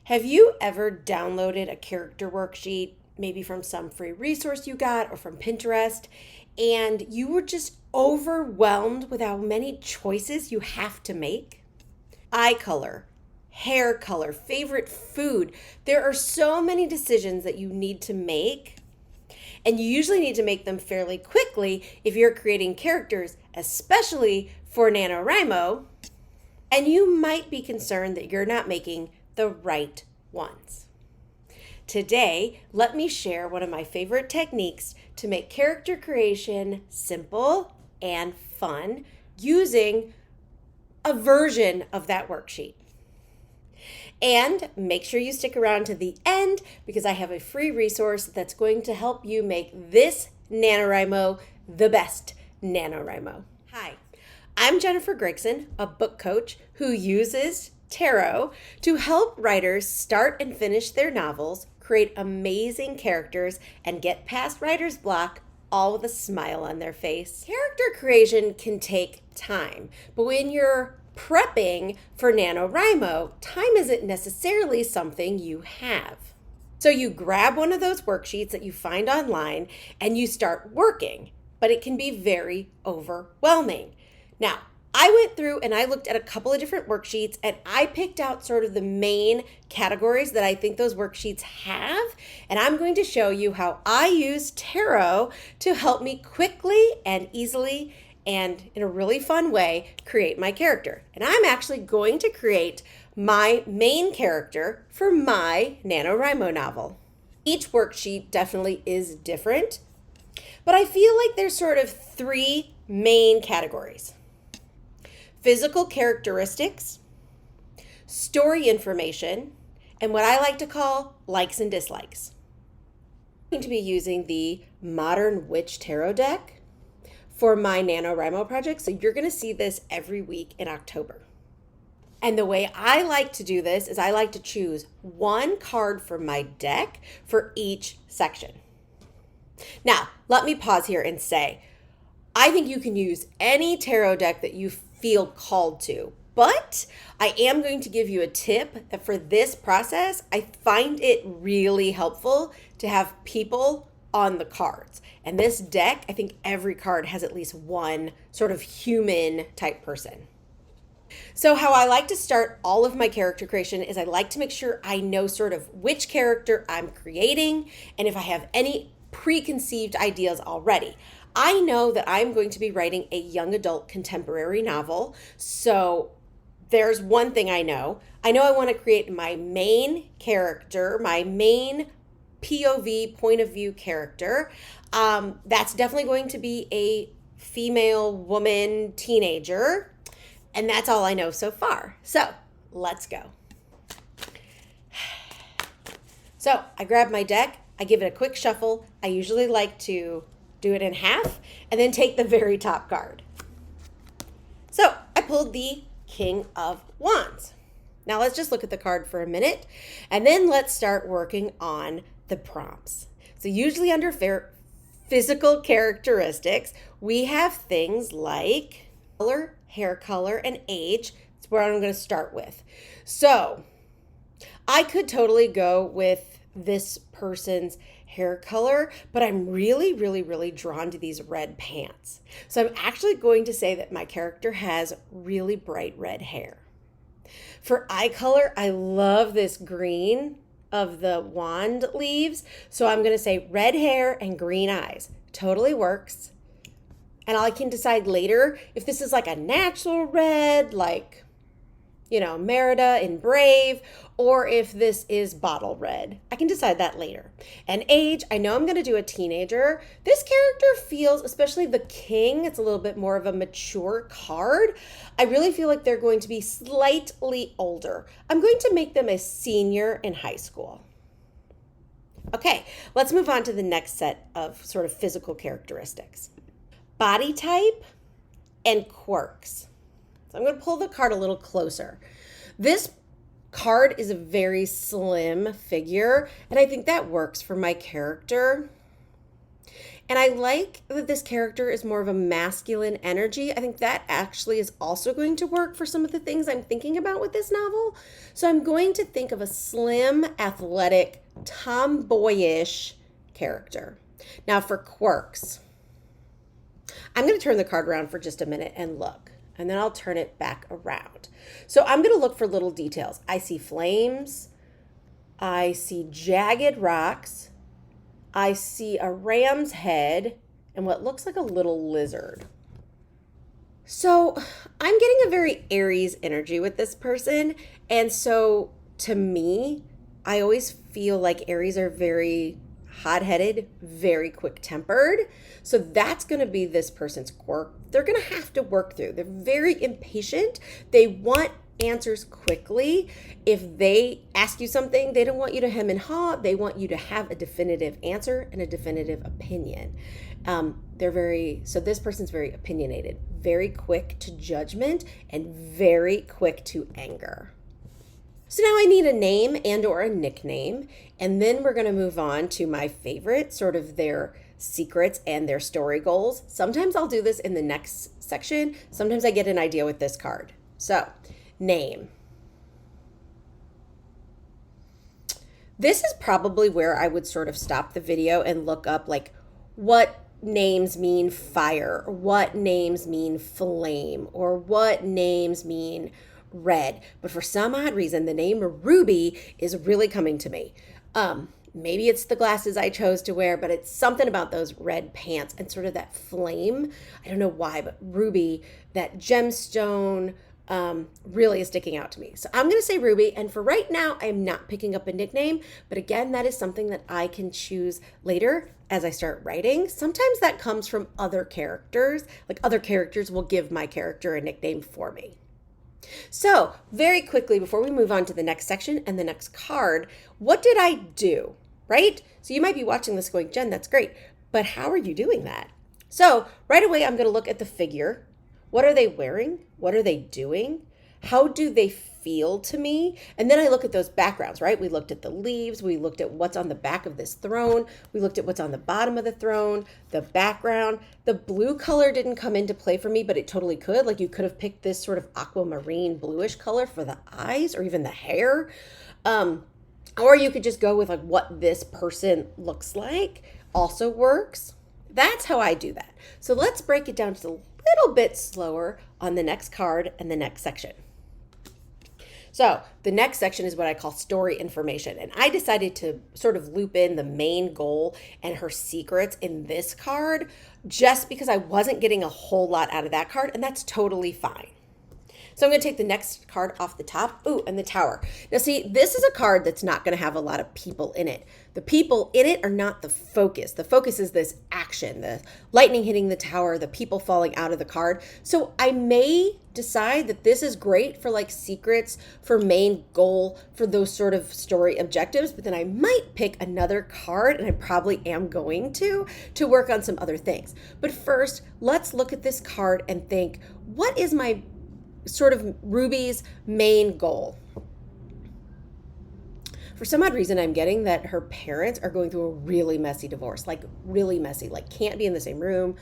Have you ever downloaded a character worksheet, maybe from some free resource you got or from Pinterest, and you were just overwhelmed with how many choices you have to make? Eye color, hair color, favorite food. There are so many decisions that you need to make, and you usually need to make them fairly quickly if you're creating characters, especially for NaNoWriMo, and you might be concerned that you're not making the right ones. Today, let me share one of my favorite techniques to make character creation simple and fun using a version of that worksheet. And make sure you stick around to the end because I have a free resource that's going to help you make this NaNoWriMo the best NaNoWriMo. Hi, I'm Jennifer Gregson, a book coach who uses tarot to help writers start and finish their novels, create amazing characters, and get past writer's block all with a smile on their face. Character creation can take time, but when you're prepping for NaNoWriMo, time isn't necessarily something you have. So you grab one of those worksheets that you find online and you start working, but it can be very overwhelming. Now, I went through and I looked at a couple of different worksheets and I picked out sort of the main categories that I think those worksheets have. And I'm going to show you how I use tarot to help me quickly and easily and in a really fun way create my character. And I'm actually going to create my main character for my NaNoWriMo novel. Each worksheet definitely is different, but I feel like there's sort of three main categories: physical characteristics, story information, and what I like to call likes and dislikes. I'm going to be using the Modern Witch Tarot deck for my NaNoWriMo project, so you're going to see this every week in October. And the way I like to do this is I like to choose one card from my deck for each section. Now, let me pause here and say, I think you can use any tarot deck that you feel called to, but I am going to give you a tip that for this process, I find it really helpful to have people on the cards. And this deck, I think every card has at least one sort of human type person. So how I like to start all of my character creation is I like to make sure I know sort of which character I'm creating and if I have any preconceived ideas already. I know that I'm going to be writing a young adult contemporary novel, so there's one thing I know. I know I want to create my main character, my main POV, point of view character. That's definitely going to be a female woman teenager, and that's all I know so far. So let's go. So I grab my deck, I give it a quick shuffle. I usually like to do it in half and then take the very top card. So I pulled the King of Wands. Now let's just look at the card for a minute and then let's start working on the prompts. So usually under physical characteristics, we have things like color, hair color, and age. That's where I'm going to start with. So I could totally go with this person's hair color, but I'm really drawn to these red pants. So I'm actually going to say that my character has really bright red hair. For eye color, I love this green of the wand leaves. So I'm going to say red hair and green eyes. Totally works. And I can decide later if this is like a natural red, like, Merida in Brave, or if this is bottle red. I can decide that later. And age, I know I'm going to do a teenager. This character feels, especially the king, it's a little bit more of a mature card. I really feel like they're going to be slightly older. I'm going to make them a senior in high school. Okay, let's move on to the next set of sort of physical characteristics. Body type and quirks. So I'm going to pull the card a little closer. This card is a very slim figure, and I think that works for my character. And I like that this character is more of a masculine energy. I think that actually is also going to work for some of the things I'm thinking about with this novel. So I'm going to think of a slim, athletic, tomboyish character. Now for quirks, I'm going to turn the card around for just a minute and look, and then I'll turn it back around. So I'm going to look for little details. I see flames. I see jagged rocks. I see a ram's head and what looks like a little lizard. So I'm getting a very Aries energy with this person. And so to me, I always feel like Aries are very hot-headed, very quick-tempered. So that's going to be this person's quirk. They're going to have to work through. They're very impatient. They want answers quickly. If they ask you something, they don't want you to hem and haw. They want you to have a definitive answer and a definitive opinion. So this person's very opinionated, very quick to judgment, and very quick to anger. So now I need a name and or a nickname, and then we're going to move on to my favorite, sort of their secrets and their story goals. Sometimes I'll do this in the next section. Sometimes I get an idea with this card. So, name. This is probably where I would sort of stop the video and look up like what names mean fire, or what names mean flame, or what names mean red. But for some odd reason, the name Ruby is really coming to me. Maybe it's the glasses I chose to wear, but it's something about those red pants and sort of that flame. I don't know why, but Ruby, that gemstone, really is sticking out to me. So I'm going to say Ruby. And for right now, I'm not picking up a nickname. But again, that is something that I can choose later as I start writing. Sometimes that comes from other characters. Like other characters will give my character a nickname for me. So very quickly, before we move on to the next section and the next card, what did I do, right? So you might be watching this going, Jen, that's great, but how are you doing that? So right away, I'm going to look at the figure. What are they wearing? What are they doing? How do they feel to me? And then I look at those backgrounds, right? We looked at the leaves. We looked at what's on the back of this throne. We looked at what's on the bottom of the throne, the background. The blue color didn't come into play for me, but it totally could. Like you could have picked this sort of aquamarine bluish color for the eyes or even the hair. Or you could just go with like what this person looks like also works. That's how I do that. So let's break it down just a little bit slower on the next card and the next section. So the next section is what I call story information. And I decided to sort of loop in the main goal and her secrets in this card just because I wasn't getting a whole lot out of that card, and that's totally fine. So I'm going to take the next card off the top. Ooh, and the Tower. Now see, this is a card that's not going to have a lot of people in it. The people in it are not the focus. The focus is this action, the lightning hitting the tower, the people falling out of the card. So I may decide that this is great for like secrets, for main goal, for those sort of story objectives, but then I might pick another card, and I probably am going to work on some other things. But first, let's look at this card and think, what is my sort of Ruby's main goal? For some odd reason, I'm getting that her parents are going through a really messy divorce, like really messy, like can't be in the same room,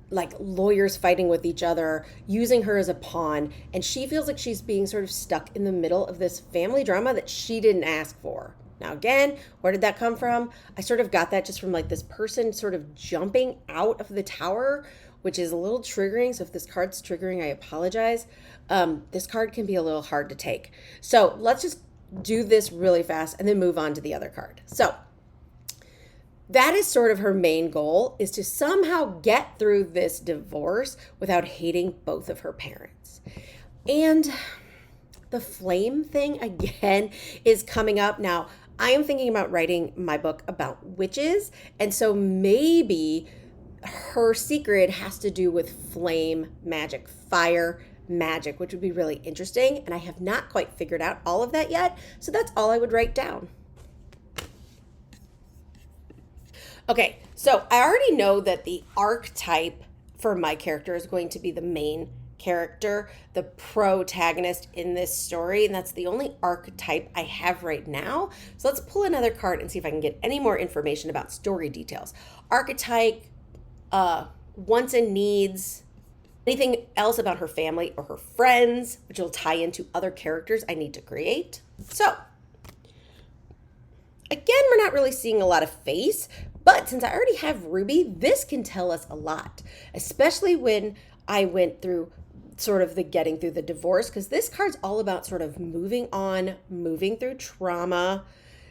like lawyers fighting with each other, using her as a pawn. And she feels like she's being sort of stuck in the middle of this family drama that she didn't ask for. Now, again, where did that come from? I sort of got that just from like this person sort of jumping out of the tower, which is a little triggering. So if this card's triggering, I apologize. This card can be a little hard to take. So let's just do this really fast and then move on to the other card. So that is sort of her main goal, is to somehow get through this divorce without hating both of her parents. And the flame thing, again, is coming up. Now, I am thinking about writing my book about witches. And so maybe her secret has to do with flame magic, fire magic, which would be really interesting. And I have not quite figured out all of that yet. So that's all I would write down. Okay, so I already know that the archetype for my character is going to be the main character, the protagonist in this story, and that's the only archetype I have right now. So let's pull another card and see if I can get any more information about story details. Archetype, wants and needs, anything else about her family or her friends, which will tie into other characters I need to create. So, again, we're not really seeing a lot of face, but since I already have Ruby, this can tell us a lot, especially when I went through sort of the getting through the divorce, because this card's all about sort of moving on, moving through trauma,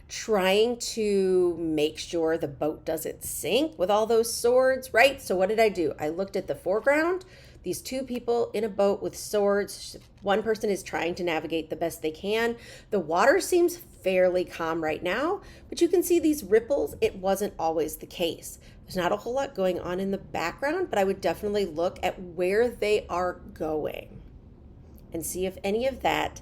trying to make sure the boat doesn't sink with all those swords, right? So what did I do? I looked at the foreground, these two people in a boat with swords. One person is trying to navigate the best they can. The water seems fairly calm right now, but you can see these ripples. It wasn't always the case. There's not a whole lot going on in the background, but I would definitely look at where they are going and see if any of that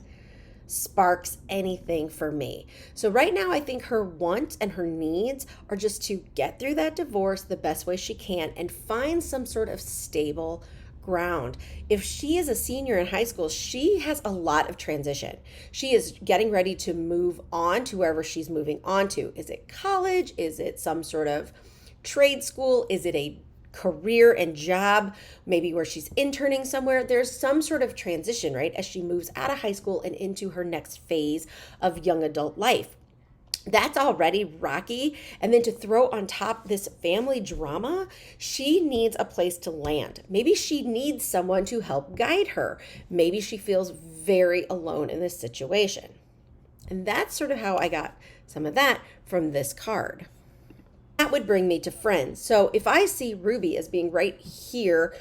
sparks anything for me. So right now, I think her wants and her needs are just to get through that divorce the best way she can and find some sort of stable ground. If she is a senior in high school, she has a lot of transition. She is getting ready to move on to wherever she's moving on to. Is it college? Is it some sort of trade school? Is it a career and job, maybe where she's interning somewhere? There's some sort of transition, right, as she moves out of high school and into her next phase of young adult life. That's already rocky. And then to throw on top this family drama, she needs a place to land. Maybe she needs someone to help guide her. Maybe she feels very alone in this situation. And that's sort of how I got some of that from this card. That would bring me to friends. So if I see Ruby as being right here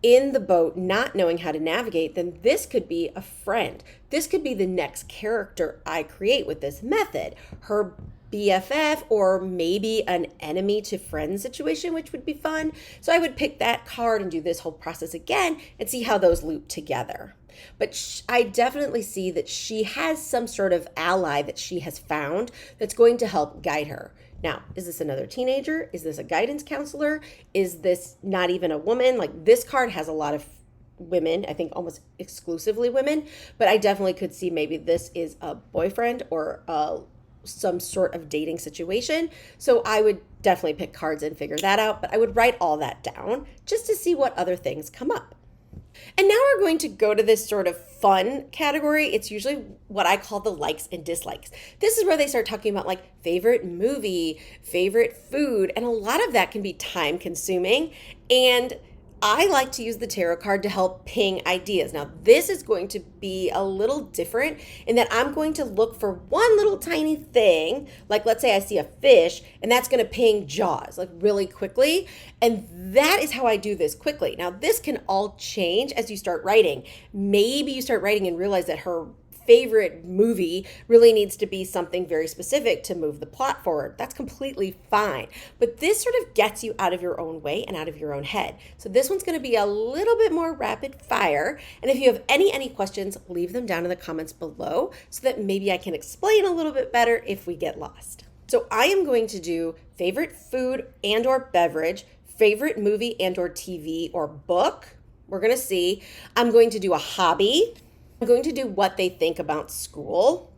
in the boat, not knowing how to navigate, then this could be a friend. This could be the next character I create with this method. Her BFF, or maybe an enemy to friend situation, which would be fun. So I would pick that card and do this whole process again and see how those loop together. But I definitely see that she has some sort of ally that she has found that's going to help guide her. Now, is this another teenager? Is this a guidance counselor? Is this not even a woman? Like, this card has a lot of women, I think almost exclusively women, but I definitely could see maybe this is a boyfriend or some sort of dating situation. So I would definitely pick cards and figure that out, but I would write all that down just to see what other things come up. And now we're going to go to this sort of fun category. It's usually what I call the likes and dislikes. This is where they start talking about like favorite movie, favorite food, and a lot of that can be time consuming. And I like to use the tarot card to help ping ideas. Now, this is going to be a little different in that I'm going to look for one little tiny thing, like let's say I see a fish, and that's going to ping Jaws, like really quickly. And that is how I do this quickly. Now, this can all change as you start writing. Maybe you start writing and realize that her favorite movie really needs to be something very specific to move the plot forward. That's completely fine. But this sort of gets you out of your own way and out of your own head. So this one's going to be a little bit more rapid fire. And if you have any questions, leave them down in the comments below so that maybe I can explain a little bit better if we get lost. So I am going to do favorite food and or beverage, favorite movie and or TV or book. We're going to see. I'm going to do a hobby. I'm going to do what they think about school,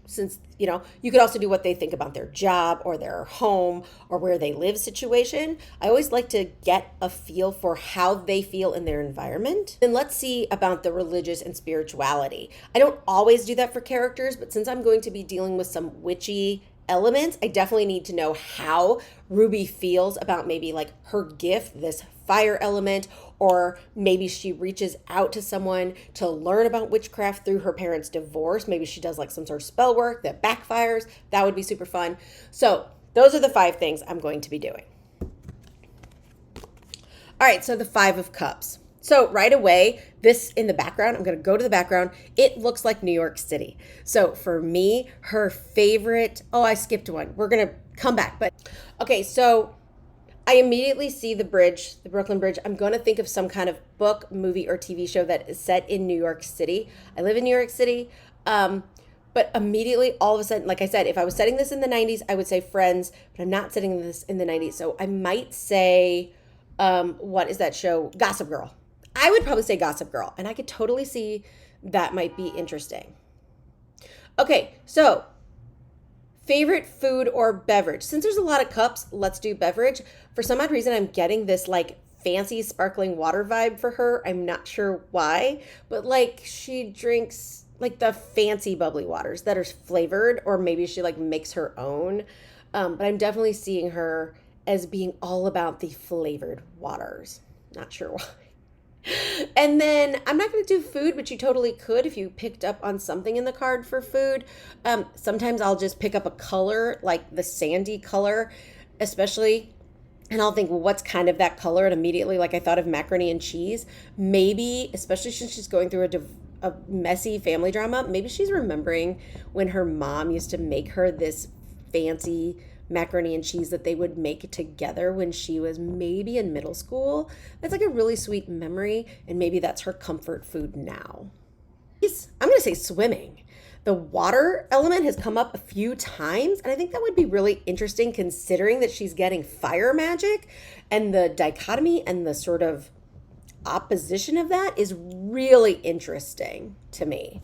since, you could also do what they think about their job or their home or where they live situation. I always like to get a feel for how they feel in their environment. Then let's see about the religious and spirituality. I don't always do that for characters, but since I'm going to be dealing with some witchy elements, I definitely need to know how Ruby feels about maybe like her gift, this fire element, or maybe she reaches out to someone to learn about witchcraft through her parents' divorce. Maybe she does like some sort of spell work that backfires. That would be super fun. So those are the 5 things I'm going to be doing. All right, so the 5 of Cups. So right away, this in the background, I'm going to go to the background. It looks like New York City. So for me, her favorite, I skipped one. We're going to come back. But okay, so I immediately see the bridge, the Brooklyn Bridge. I'm going to think of some kind of book, movie, or TV show that is set in New York City. I live in New York City. But immediately, all of a sudden, like I said, if I was setting this in the 90s, I would say Friends, but I'm not setting this in the 90s. So I might say, what is that show? Gossip Girl. I would probably say Gossip Girl, and I could totally see that might be interesting. Okay, so favorite food or beverage. Since there's a lot of cups, let's do beverage. For some odd reason, I'm getting this like fancy sparkling water vibe for her. I'm not sure why, but like she drinks like the fancy bubbly waters that are flavored, or maybe she like makes her own. But I'm definitely seeing her as being all about the flavored waters. Not sure why. And then I'm not going to do food, but you totally could if you picked up on something in the card for food. Sometimes I'll just pick up a color, like the sandy color, especially, and I'll think, well, what's kind of that color? And immediately, like I thought of macaroni and cheese. Maybe, especially since she's going through a messy family drama, maybe she's remembering when her mom used to make her this fancy macaroni and cheese that they would make together when she was maybe in middle school. That's like a really sweet memory, and maybe that's her comfort food now. I'm going to say swimming. The water element has come up a few times, and I think that would be really interesting considering that she's getting fire magic, and the dichotomy and the sort of opposition of that is really interesting to me.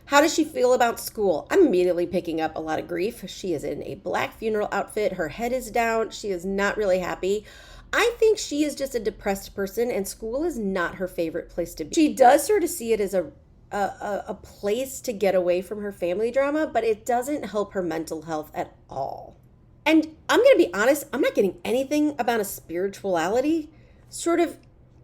How does she feel about school? I'm immediately picking up a lot of grief. She is in a black funeral outfit. Her head is down. She is not really happy. I think she is just a depressed person, and school is not her favorite place to be. She does sort of see it as a place to get away from her family drama, but it doesn't help her mental health at all. And I'm going to be honest, I'm not getting anything about a spirituality sort of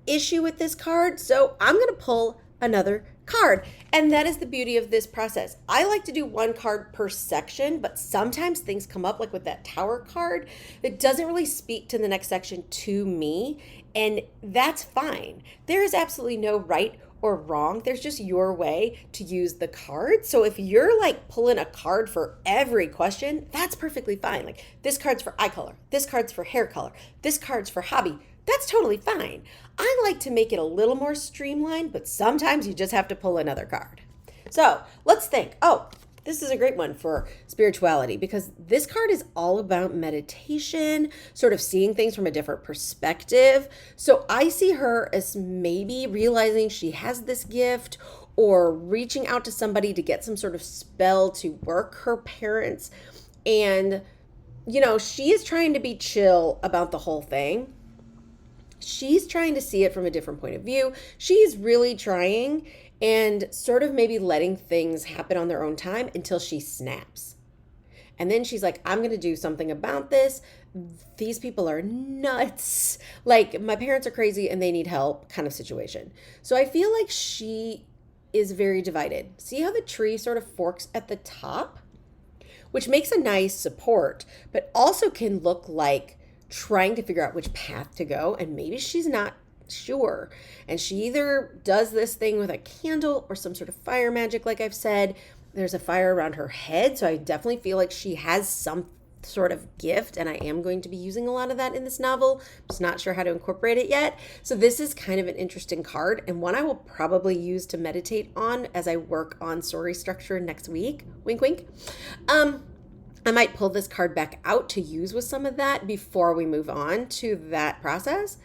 issue with this card, so I'm going to pull another card. And that is the beauty of this process. I like to do one card per section, but sometimes things come up, like with that Tower card, that doesn't really speak to the next section to me, and that's fine. There is absolutely no right or wrong. There's just your way to use the card. So if you're like pulling a card for every question, that's perfectly fine. Like this card's for eye color, this card's for hair color, this card's for hobby. That's totally fine. I like to make it a little more streamlined, but sometimes you just have to pull another card. So let's think. Oh, this is a great one for spirituality, because this card is all about meditation, sort of seeing things from a different perspective. So I see her as maybe realizing she has this gift, or reaching out to somebody to get some sort of spell to work her parents. And, you know, she is trying to be chill about the whole thing. She's trying to see it from a different point of view. She's really trying, and sort of maybe letting things happen on their own time until she snaps. And then she's like, I'm going to do something about this. These people are nuts. Like, my parents are crazy and they need help kind of situation. So I feel like she is very divided. See how the tree sort of forks at the top, which makes a nice support, but also can look like trying to figure out which path to go, and maybe she's not sure. And she either does this thing with a candle or some sort of fire magic, like I've said. There's a fire around her head, so I definitely feel like she has some sort of gift, and I am going to be using a lot of that in this novel. I'm just not sure how to incorporate it yet. So this is kind of an interesting card, and one I will probably use to meditate on as I work on story structure next week. Wink, wink. I might pull this card back out to use with some of that before we move on to that process,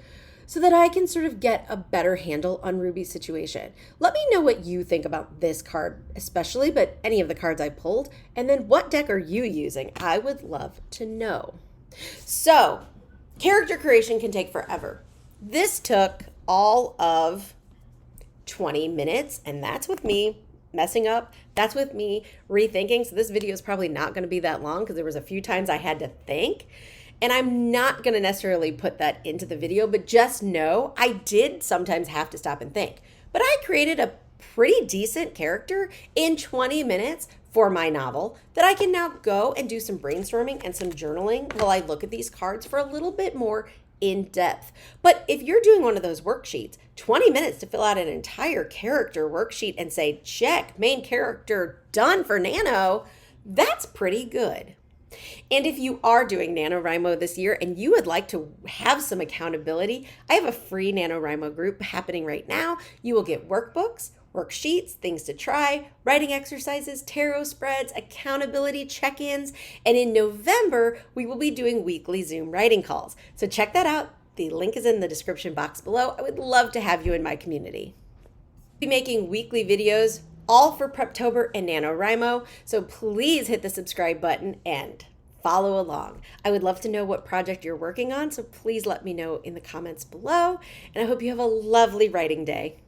so that I can sort of get a better handle on Ruby's situation. Let me know what you think about this card especially, but any of the cards I pulled, and then what deck are you using? I would love to know. So, character creation can take forever. This took all of 20 minutes, and that's with me messing up. That's with me rethinking. So this video is probably not going to be that long, because there was a few times I had to think. And I'm not going to necessarily put that into the video, but just know I did sometimes have to stop and think. But I created a pretty decent character in 20 minutes for my novel that I can now go and do some brainstorming and some journaling while I look at these cards for a little bit more in depth. But if you're doing one of those worksheets, 20 minutes to fill out an entire character worksheet and say, check, main character done for Nano, that's pretty good. And if you are doing NaNoWriMo this year and you would like to have some accountability, I have a free NaNoWriMo group happening right now. You will get workbooks, worksheets, things to try, writing exercises, tarot spreads, accountability check-ins, and in November, we will be doing weekly Zoom writing calls. So check that out. The link is in the description box below. I would love to have you in my community. I'll be making weekly videos all for Preptober and NaNoWriMo, so please hit the subscribe button, and follow along. I would love to know what project you're working on, so please let me know in the comments below. And I hope you have a lovely writing day.